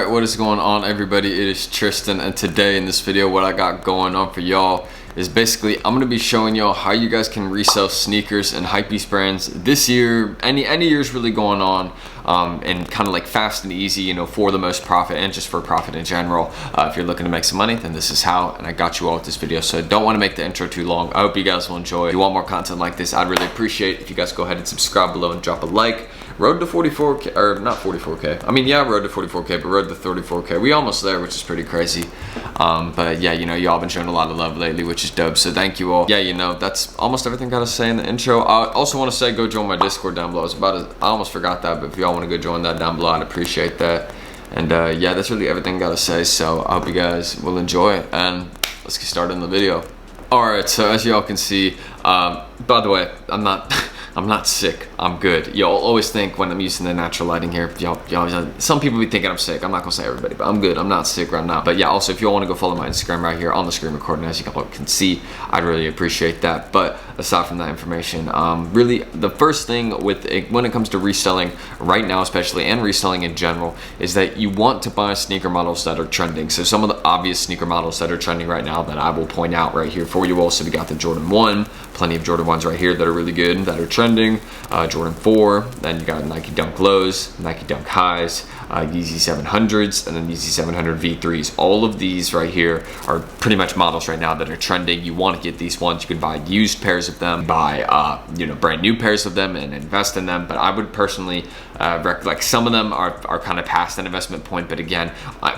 Alright, what is going on, everybody? It is Tristan, and today in this video what I got going on for y'all is basically I'm going to be showing y'all how you guys can resell sneakers and hypebeast brands this year, any year's really going on, and kind of like fast and easy, you know, for the most profit and just for profit in general. If you're looking to make some money, then this is how, and I got you all with this video, so I don't want to make the intro too long. I hope you guys will enjoy. If you want more content like this, I'd really appreciate if you guys go ahead and subscribe below and drop a like. Road to 44K, or not 44K. I mean, yeah, road to 44K, but road to 34K. We almost there, which is pretty crazy. But yeah, you know, y'all been showing a lot of love lately, which is dope. So thank you all. Yeah, you know, that's almost everything I gotta say in the intro. I also want to say, go join my Discord down below. I almost forgot that, but if y'all want to go join that down below, I'd appreciate that. And yeah, that's really everything I gotta say. So I hope you guys will enjoy it, and let's get started in the video. All right, so as y'all can see, by the way, I'm not sick. I'm good. Y'all always think when I'm using the natural lighting here, some people be thinking I'm sick. I'm not gonna say everybody, but I'm good. I'm not sick right now. But yeah, also if you all want to go follow my Instagram right here on the screen recording, as you can see, I'd really appreciate that. But aside from that information, really the first thing with it, when it comes to reselling right now, especially, and reselling in general, is that you want to buy sneaker models that are trending. So some of the obvious sneaker models that are trending right now that I will point out right here for you all. So we got the Jordan 1, plenty of Jordan 1s right here that are really good, that are trending. Jordan 4, then you got Nike Dunk Lows, Nike Dunk Highs, Yeezy 700s, and then Yeezy 700 V3s. All of these right here are pretty much models right now that are trending. You want to get these ones. You can buy used pairs of them, buy you know, brand new pairs of them, and invest in them. But I would personally like, some of them are kind of past an investment point. But again,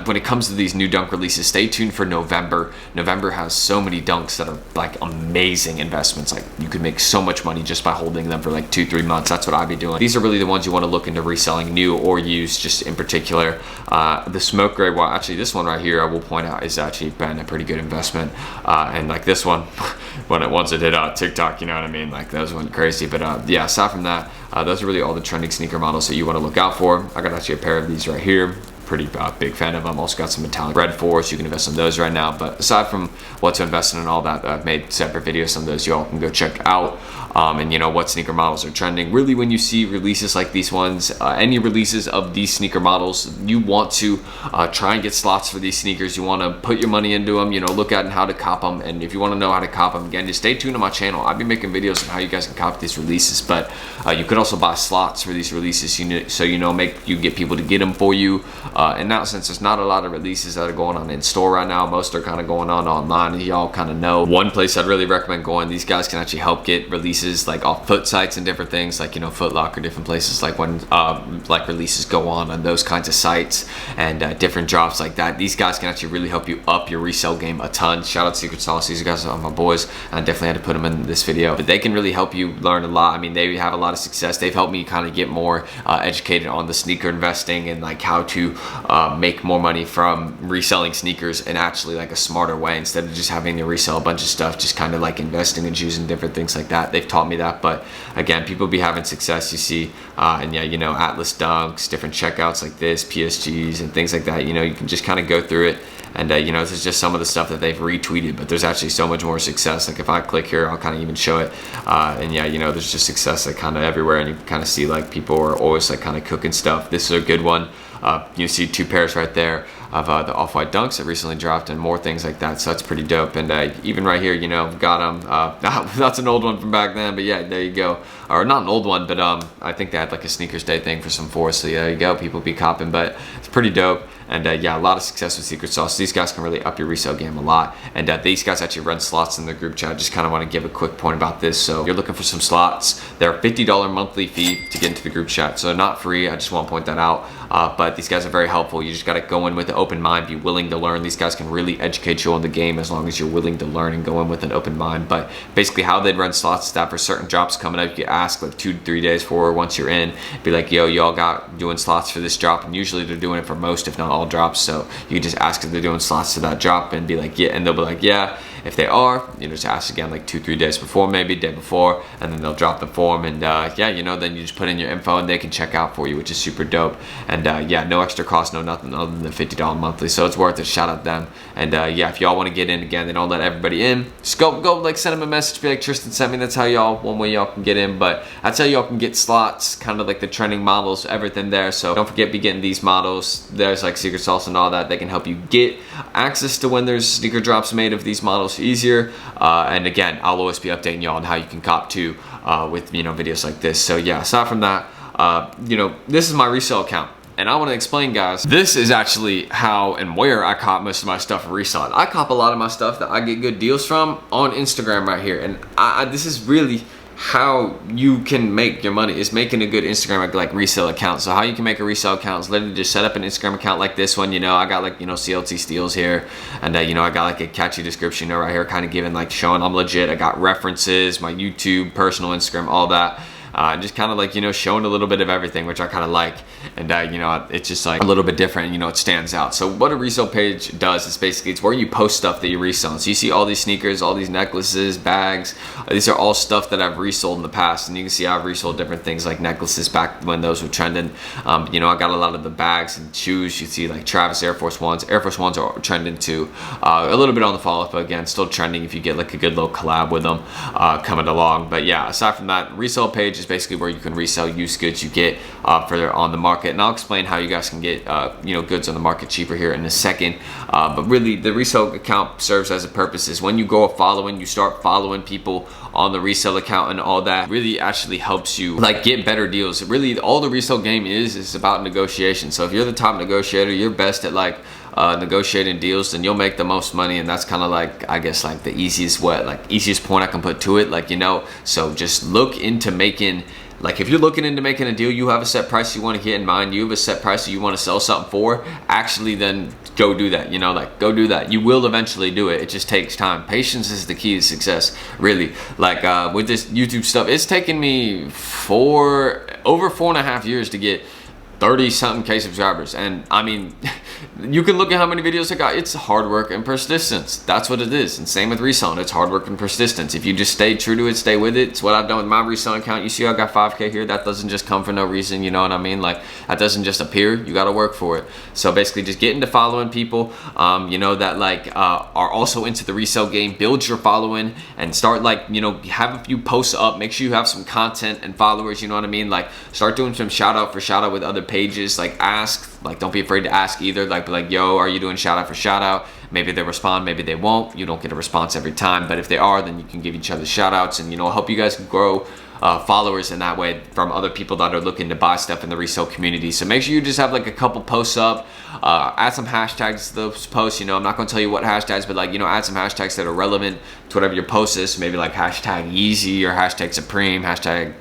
when it comes to these new dunk releases, stay tuned for November. November has so many dunks that are like amazing investments. Like, you could make so much money just by holding them for like 2-3 months. That's what I'd be doing. These are really the ones you want to look into reselling, new or used, just in particular. The smoke gray, well, actually this one right here, I will point out, is actually been a pretty good investment. And like this one, once it hit TikTok, you know what I mean? Like, those went crazy. But yeah, aside from that, those are really all the trending sneaker models that you want to look out for. I got actually a pair of these right here. Pretty big fan of them. Also got some metallic red 4s. You can invest in those right now. But aside from what to invest in and all that, I've made separate videos on those. Y'all can go check out. And you know what sneaker models are trending. Really, when you see releases like these ones, any releases of these sneaker models, you want to try and get slots for these sneakers. You want to put your money into them. You know, look at how to cop them. And if you want to know how to cop them, again, just stay tuned to my channel. I'll be making videos on how you guys can cop these releases. But you could also buy slots for these releases. So you know, you get people to get them for you. And now, since there's not a lot of releases that are going on in store right now, most are kind of going on online. Y'all kind of know one place I'd really recommend going. These guys can actually help get releases like off foot sites and different things, like, you know, Foot Locker, different places, like when like releases go on those kinds of sites, and different drops like that. These guys can actually really help you up your resale game a ton. Shout out to Secret Sauce. These guys are my boys. I definitely had to put them in this video, but they can really help you learn a lot. I mean, they have a lot of success. They've helped me kind of get more educated on the sneaker investing and like how to make more money from reselling sneakers in actually like a smarter way, instead of just having to resell a bunch of stuff, just kind of like investing and choosing different things like that. They've taught me that. But again, people be having success, you see, and yeah, you know, Atlas dunks, different checkouts like this, PSGs and things like that. You know, you can just kind of go through it, and you know, this is just some of the stuff that they've retweeted, but there's actually so much more success. Like, if I click here, I'll kind of even show it, and yeah, you know, there's just success like kind of everywhere, and you can kind of see like people are always like kind of cooking stuff. This is a good one. You see 2 pairs right there of the off-white dunks that recently dropped, and more things like that. So that's pretty dope. And even right here, you know, got them. That's an old one from back then, but yeah, there you go. Or not an old one, but I think they had like a sneakers day thing for some 4. So yeah, there you go. People be copping, but it's pretty dope. And yeah, a lot of success with Secret Sauce. These guys can really up your resale game a lot. And these guys actually run slots in their group chat. Just kind of want to give a quick point about this. So if you're looking for some slots, they're a $50 monthly fee to get into the group chat. So they're not free. I just want to point that out. But these guys are very helpful. You just got to go in with an open mind, be willing to learn. These guys can really educate you on the game as long as you're willing to learn and go in with an open mind. But basically how they'd run slots is that for certain drops coming up, you ask like 2-3 days for, once you're in, be like, yo, y'all got doing slots for this drop. And usually they're doing it for most, if not all drops. So you can just ask if they're doing slots to that drop and be like, yeah, and they'll be like, yeah. If they are, you know, just ask again like 2-3 days before, maybe day before, and then they'll drop the form, and yeah, you know, then you just put in your info and they can check out for you, which is super dope. And yeah, no extra cost, no nothing other than the $50 monthly, so it's worth it. Shout out them. And yeah, if y'all want to get in, again, they don't let everybody in, just go like send them a message, be like, Tristan sent me. That's how y'all, one way y'all can get in. But that's how y'all can get slots, kind of like the trending models, everything there. So don't forget, be getting these models. There's like secret sauce and all that. They can help you get access to when there's sneaker drops made of these models easier. And again, I'll always be updating y'all on how you can cop too with, you know, videos like this. So yeah, aside from that, you know, this is my resale account. And I want to explain, guys, this is actually how and where I cop most of my stuff for resale. I cop a lot of my stuff that I get good deals from on Instagram right here. And this is really how you can make your money, is making a good Instagram like resale account. So how you can make a resale account is literally just set up an Instagram account like this one. You know, I got like, you know, CLT Steals here, and you know, I got like a catchy description, you know, right here, kind of giving like showing I'm legit. I got references, my YouTube, personal Instagram, all that. Just kind of like, you know, showing a little bit of everything, which I kind of like. And you know, it's just like a little bit different, you know, it stands out. So what a resale page does is basically, it's where you post stuff that you're reselling. So you see all these sneakers, all these necklaces, bags, these are all stuff that I've resold in the past. And you can see I've resold different things like necklaces back when those were trending. You know, I got a lot of the bags and shoes. You see like Travis Air Force Ones. Air Force Ones are trending too. A little bit on the fall off, but again, still trending if you get like a good little collab with them coming along. But yeah, aside from that, resale page is basically where you can resell used goods you get for on the market. And I'll explain how you guys can get you know, goods on the market cheaper here in a second. But really, the resale account serves as a purpose is when you go following, you start following people on the resale account and all that, really actually helps you like get better deals. Really, all the resale game is about negotiation. So if you're the top negotiator, you're best at like negotiating deals, then you'll make the most money. And that's kind of like, I guess, like the easiest point I can put to it, like, you know. So just look into making, like, if you're looking into making a deal, you have a set price you want to get in mind, you have a set price that you want to sell something for, actually then go do that, you know, like go do that. You will eventually do it. It just takes time. Patience is the key to success, really. Like with this YouTube stuff, it's taken me over 4.5 years to get 30 something K subscribers. And I mean, you can look at how many videos I got. It's hard work and persistence. That's what it is. And same with reselling. It's hard work and persistence. If you just stay true to it, stay with it. It's what I've done with my reselling account. You see I got 5K here. That doesn't just come for no reason, you know what I mean? Like, that doesn't just appear. You got to work for it. So basically just get into following people, you know, that like are also into the resale game. Build your following and start, like, you know, have a few posts up. Make sure you have some content and followers, you know what I mean? Like, start doing some shout out with other pages. Like, ask, like, don't be afraid to ask either. Like, be like, yo, are you doing shout out for shout out? Maybe they respond, maybe they won't. You don't get a response every time, but if they are, then you can give each other shout outs and, you know, help you guys grow followers in that way from other people that are looking to buy stuff in the resale community. So make sure you just have like a couple posts up, add some hashtags to those posts. You know, I'm not going to tell you what hashtags, but like, you know, add some hashtags that are relevant to whatever your post is. So maybe like hashtag Yeezy or hashtag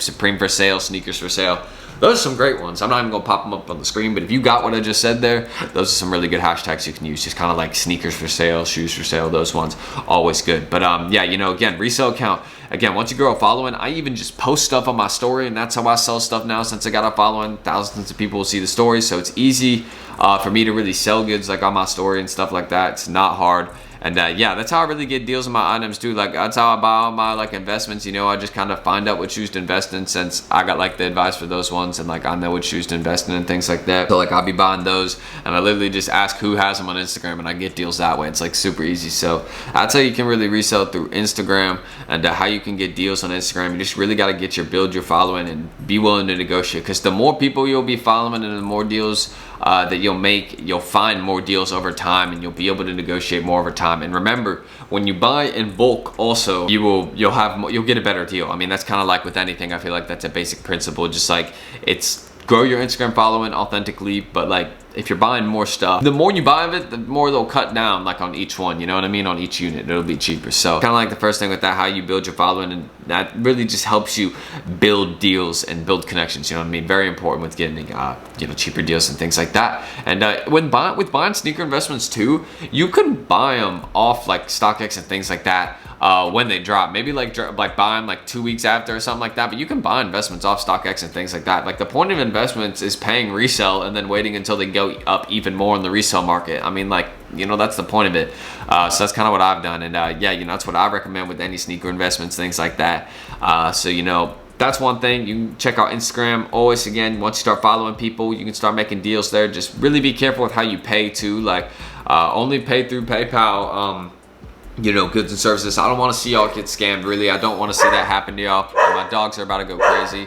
Supreme for sale, sneakers for sale. Those are some great ones. I'm not even gonna pop them up on the screen, but if you got what I just said there, those are some really good hashtags you can use. Just kind of like sneakers for sale, shoes for sale, those ones, always good. But yeah, you know, again, resale account. Again, once you grow a following, I even just post stuff on my story, and that's how I sell stuff now. Since I got a following, thousands of people will see the story, so it's easy for me to really sell goods like on my story and stuff like that. It's not hard. And yeah, that's how I really get deals on my items too. Like, that's how I buy all my like investments. You know, I just kind of find out what shoes to invest in, since I got like the advice for those ones, and like I know what shoes to invest in and things like that. So like I'll be buying those, and I literally just ask who has them on Instagram, and I get deals that way. It's like super easy. So that's how you can really resell through Instagram, and how you can get deals on Instagram. You just really got to build your following and be willing to negotiate, because the more people you'll be following and the more deals that you'll make, you'll find more deals over time, and you'll be able to negotiate more over time. And remember, when you buy in bulk, also you'll get a better deal. I mean, that's kind of like with anything. I feel like that's a basic principle. Just like, it's grow your Instagram following authentically, but like, if you're buying more stuff, the more you buy of it, the more they'll cut down, like on each one, you know what I mean? On each unit, it'll be cheaper. So kind of like the first thing with that, how you build your following, and that really just helps you build deals and build connections, you know what I mean? Very important with getting, you know, cheaper deals and things like that. And with buying sneaker investments too, you can buy them off like StockX and things like that. when they drop. Maybe like buy them like 2 weeks after or something like that. But you can buy investments off StockX and things like that. Like the point of investments is paying resell and then waiting until they go up even more in the resale market. I mean, like, you know, that's the point of it. So that's kind of what I've done. And yeah, you know, that's what I recommend with any sneaker investments, things like that. So, you know, that's one thing. You can check out Instagram. Always, again, once you start following people, you can start making deals there. Just really be careful with how you pay too. Like only pay through PayPal, you know, goods and services. I don't want to see y'all get scammed, really. I don't want to see that happen to y'all. My dogs are about to go crazy.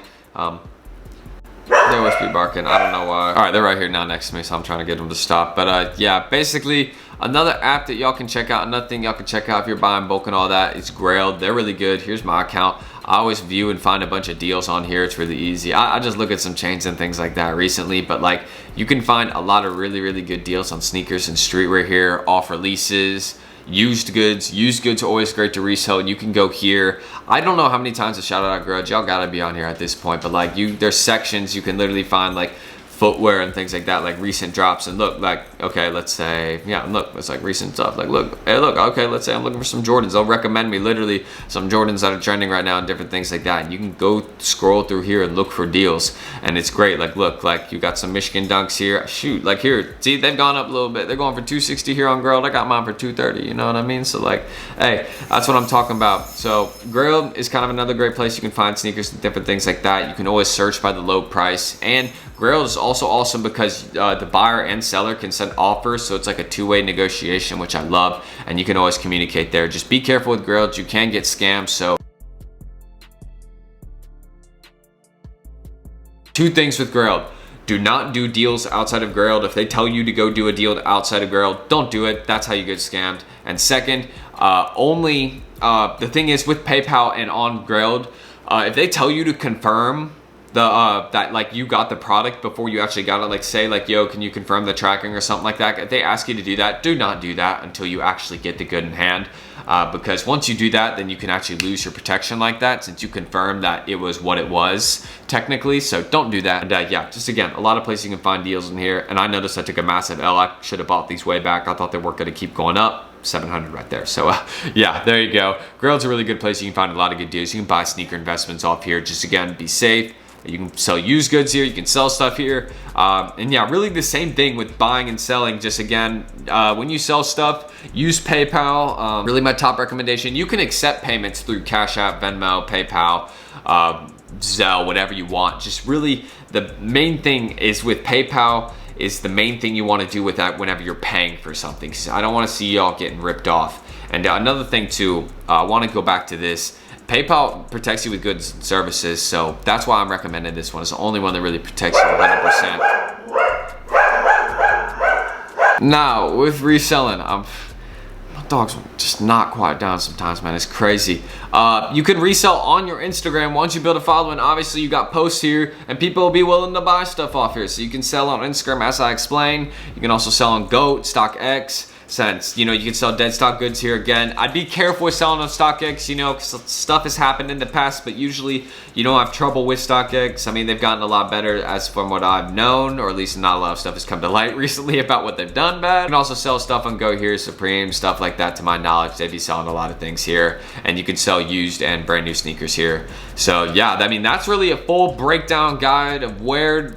They always be barking. I don't know why. All right, they're right here now next to me, so I'm trying to get them to stop. But yeah, basically, another app that y'all can check out, another thing y'all can check out if you're buying bulk and all that, is Grailed. They're really good. Here's my account. I always view and find a bunch of deals on here. It's really easy. I just look at some chains and things like that recently, but like you can find a lot of really good deals on sneakers and streetwear here, off releases, used goods. Used goods are always great to resell. You can go here. I don't know how many times I shouted out Grudge. Y'all gotta be on here at this point, but like there's sections you can literally find like footwear and things like that, like recent drops. And look, like, okay, let's say, yeah, look, it's like recent stuff. Like, look, hey, look, okay, let's say I'm looking for some Jordans. They'll recommend me literally some Jordans that are trending right now and different things like that. And you can go scroll through here and look for deals. And it's great. Like, look, like you got some Michigan Dunks here. Shoot, like here, see, they've gone up a little bit. They're going for 260 here on Grailed. I got mine for 230, you know what I mean? So like, hey, that's what I'm talking about. So Grailed is kind of another great place you can find sneakers and different things like that. You can always search by the low price. And Grailed is also awesome because the buyer and seller can send offers, so it's like a two-way negotiation, which I love, and you can always communicate there. Just be careful with Grailed. You can get scammed. So two things with Grailed: do not do deals outside of Grailed. If they tell you to go do a deal outside of Grailed, don't do it. That's how you get scammed. And second, the thing is with PayPal and on Grailed, if they tell you to confirm that like you got the product before you actually got it, like say like, yo, can you confirm the tracking or something like that, if they ask you to do that, do not do that until you actually get the good in hand, because once you do that, then you can actually lose your protection like that, since you confirmed that it was what it was technically. So don't do that. And yeah, just again, a lot of places you can find deals in here. And I noticed I took a massive L. I should have bought these way back. I thought they weren't going to keep going up. 700 right there. So yeah, there you go. Grailed's a really good place. You can find a lot of good deals. You can buy sneaker investments off here. Just again, be safe. You can sell used goods here. You can sell stuff here. And yeah, really the same thing with buying and selling. Just again, when you sell stuff, use PayPal. Really my top recommendation. You can accept payments through Cash App, Venmo, PayPal, Zelle, whatever you want. Just really the main thing is with PayPal is the main thing you want to do with that whenever you're paying for something. I don't want to see y'all getting ripped off. And another thing too, I want to go back to this. PayPal protects you with goods and services, so that's why I'm recommending this one. It's the only one that really protects you 100%. Now, with reselling, my dogs just not quiet down sometimes, man. It's crazy. You can resell on your Instagram. Once you build a following, obviously you got posts here, and people will be willing to buy stuff off here. So you can sell on Instagram, as I explained. You can also sell on GOAT, StockX. Sense, you know, you can sell dead stock goods here. Again, I'd be careful with selling on StockX, you know, because stuff has happened in the past, but usually you don't have trouble with StockX. I mean, they've gotten a lot better as from what I've known, or at least not a lot of stuff has come to light recently about what they've done bad. You can also sell stuff on Go Here, Supreme, stuff like that. To my knowledge, they'd be selling a lot of things here, and you can sell used and brand new sneakers here. So yeah, I mean, that's really a full breakdown guide of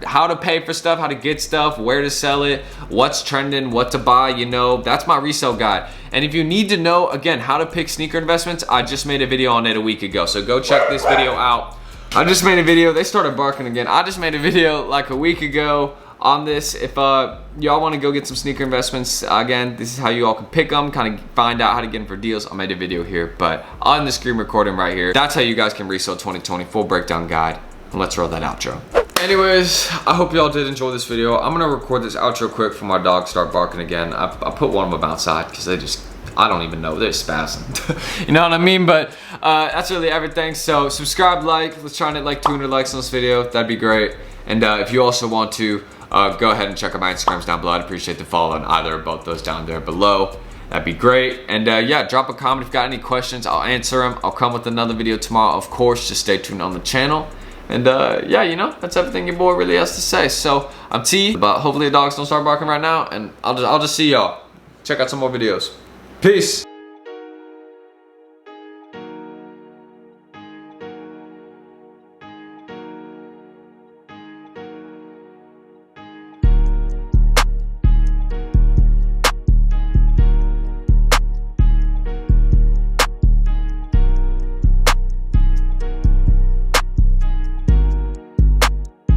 how to pay for stuff, how to get stuff, where to sell it, what's trending, what to buy, you know. That's my resale guide. And if you need to know, again, how to pick sneaker investments, I just made a video on it a week ago. So go check this video out. I just made a video. They started barking again. I just made a video like a week ago on this. If y'all want to go get some sneaker investments, again, this is how you all can pick them, kind of find out how to get them for deals. I made a video here, but on the screen recording right here, that's how you guys can resell 2020 full breakdown guide. And let's roll that outro. Anyways, I hope y'all did enjoy this video. I'm gonna record this outro quick before my dogs start barking again. I put one of them outside because they just, I don't even know, they're spazzing. You know what I mean? But that's really everything. So subscribe, like, let's try and hit like 200 likes on this video. That'd be great. And if you also want to, go ahead and check out my Instagrams down below. I'd appreciate the follow on either or both those down there below. That'd be great. And yeah, drop a comment if you've got any questions. I'll answer them. I'll come with another video tomorrow. Of course, just stay tuned on the channel. And yeah, you know, that's everything your boy really has to say. So I'm T, but hopefully the dogs don't start barking right now. And I'll just see y'all. Check out some more videos. Peace.